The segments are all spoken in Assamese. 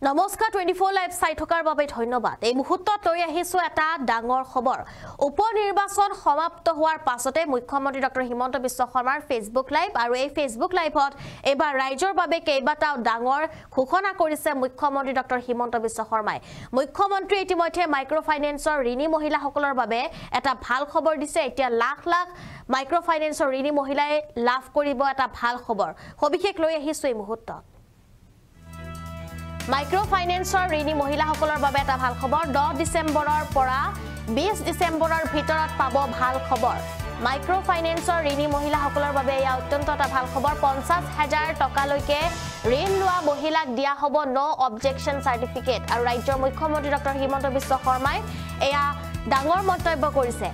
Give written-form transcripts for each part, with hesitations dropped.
নমস্কাৰ 24 লাইভ চাই থকাৰ বাবে ধন্যবাদ। এই মুহূৰ্তত লৈ আহিছো এটা ডাঙৰ খবৰ। উপনিৰ্বাচন সমাপ্ত হোৱাৰ পাছতে মুখ্যমন্ত্ৰী ডক্টৰ হিমন্ত বিশ্ব শৰ্মাৰ ফেচবুক লাইভ আৰু এই ফেচবুক লাইভত এবাৰ ৰাইজৰ বাবে কেইবাটাও ডাঙৰ ঘোষণা কৰিছে মুখ্যমন্ত্ৰী ডক্টৰ হিমন্ত বিশ্ব শৰ্মাই। মুখ্যমন্ত্ৰী ইতিমধ্যে মাইক্ৰ ফাইনেন্সৰ ঋণী মহিলাসকলৰ বাবে এটা ভাল খবৰ দিছে। এতিয়া লাখ লাখ মাইক্ৰ ফাইনেন্সৰ ঋণী মহিলাই লাভ কৰিব এটা ভাল খবৰ। সবিশেষ লৈ আহিছো এই মুহূৰ্তত। মাইক্ৰ ফাইনেন্সৰ ঋণী মহিলাসকলৰ বাবে এটা ভাল খবৰ। 10 ডিচেম্বৰৰ পৰা 20 ডিচেম্বৰৰ ভিতৰত পাব ভাল খবৰ। মাইক্ৰ ফাইনেন্সৰ ঋণী মহিলাসকলৰ বাবে এয়া অত্যন্ত এটা ভাল খবৰ। 50,000 টকালৈকে ঋণ লোৱা মহিলাক দিয়া হ'ব নো অবজেকশন সাৰ্টিফিকেট। আৰু ৰাজ্যৰ মুখ্যমন্ত্ৰী ডক্টৰ হিমন্ত বিশ্ব শৰ্মাই এয়া ডাঙৰ মন্তব্য কৰিছে।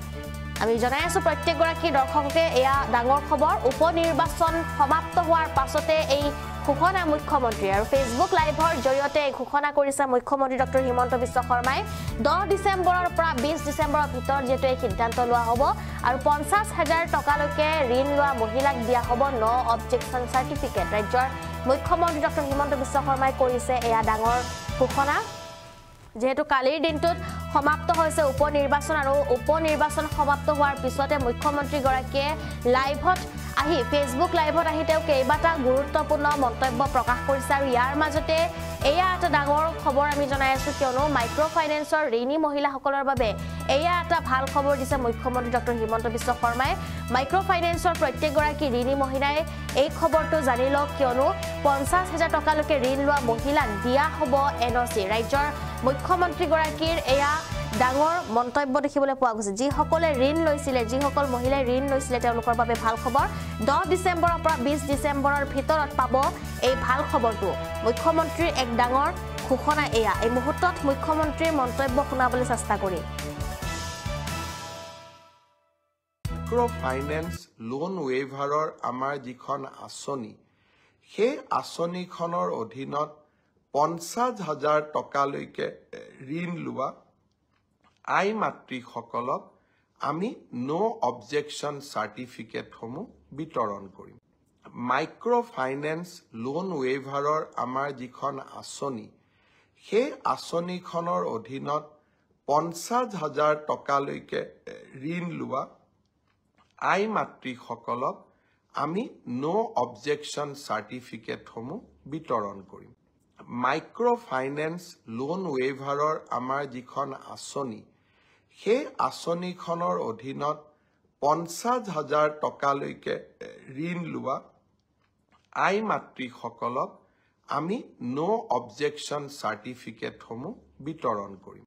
আমি জনাই আছো প্ৰত্যেকগৰাকী দৰ্শককে এয়া ডাঙৰ খবৰ। উপনিৰ্বাচন সমাপ্ত হোৱাৰ পাছতে এই ঘোষণা মুখ্যমন্ত্ৰী আৰু ফেচবুক লাইভৰ জৰিয়তে ঘোষণা কৰিছে মুখ্যমন্ত্ৰী ডক্টৰ হিমন্ত বিশ্ব শৰ্মাই। 10 ডিচেম্বৰৰ পৰা 20 ডিচেম্বৰৰ ভিতৰত যেটো এই সিদ্ধান্ত লোৱা হ'ব আৰু 50,000 টকালৈকে ঋণ লোৱা মহিলাক দিয়া হ'ব নো অবজেকশন সাৰ্টিফিকেট। ৰাজ্যৰ মুখ্যমন্ত্ৰী ডক্টৰ হিমন্ত বিশ্ব শৰ্মাই কৰিছে এয়া ডাঙৰ ঘোষণা। যেহেতু কালিৰ দিনটোত সমাপ্ত হৈছে উপনিৰ্বাচন আৰু উপনিৰ্বাচন সমাপ্ত হোৱাৰ পিছতে মুখ্যমন্ত্ৰী গৰাকীয়ে লাইভত আহি ফেচবুক লাইভত আহি তেওঁ কেইবাটা গুৰুত্বপূৰ্ণ মন্তব্য প্ৰকাশ কৰিছে আৰু ইয়াৰ মাজতে এয়া এটা ডাঙৰ খবৰ আমি জনাই আছো, কিয়নো মাইক্ৰ ফাইনেন্সৰ ঋণী মহিলাসকলৰ বাবে এয়া এটা ভাল খবৰ দিছে মুখ্যমন্ত্ৰী ডক্টৰ হিমন্ত বিশ্ব শৰ্মাই। মাইক্ৰ ফাইনেন্সৰ প্ৰত্যেকগৰাকী ঋণী মহিলাই এই খবৰটো জানি লওক, কিয়নো 50,000 টকালৈকে ঋণ লোৱা মহিলাক দিয়া হ'ব এনঅচি। ৰাজ্যৰ মুখ্যমন্ত্ৰী গৰাকীৰ এয়া ডাঙৰ মন্তব্য দেখিবলৈ পোৱা গৈছে। যিসকলে ঋণ লৈছিলে, যিসকল মহিলাই ঋণ লৈছিলে তেওঁলোকৰ বাবে ভাল খবৰ। 10 ডিচেম্বৰৰ পৰা 20 ডিচেম্বৰৰ ভিতৰত পাব এই ভাল খবৰটো। মুখ্যমন্ত্ৰীৰ এক ডাঙৰ ঘোষণা এয়া। এই মুহূৰ্তত মুখ্যমন্ত্ৰীৰ মন্তব্য শুনাবলৈ চেষ্টা কৰিম। মাইক্ৰ ফাইনেন্স লোন ৱেইভাৰৰ আমাৰ যিখন আঁচনি, সেই আঁচনিখনৰ অধীনত 50,000 টকালৈকে ঋণ লোৱা আই মাতৃসকলক আমি নো অবজেকশন সাৰ্টিফিকেটসমূহ বিতৰণ কৰিম। মাইক্ৰ ফাইনেন্স লোন ৱেইভাৰৰ আমাৰ যিখন আঁচনি, সেই আঁচনিখনৰ অধীনত 50,000 টকালৈকে ঋণ লোৱা আই মাতৃসকলক আমি নো অবজেকশন সাৰ্টিফিকেটসমূহ বিতৰণ কৰিম। মাইক্ৰ ফাইনেন্স লোন ৱেইভাৰৰ আমাৰ যিখন আঁচনি, সেই আঁচনিখনৰ অধীনত 50,000 টকালৈকে ঋণ লোৱা আই মাতৃসকলক আমি নো অবজেকশন সাৰ্টিফিকেটসমূহ বিতৰণ কৰিম।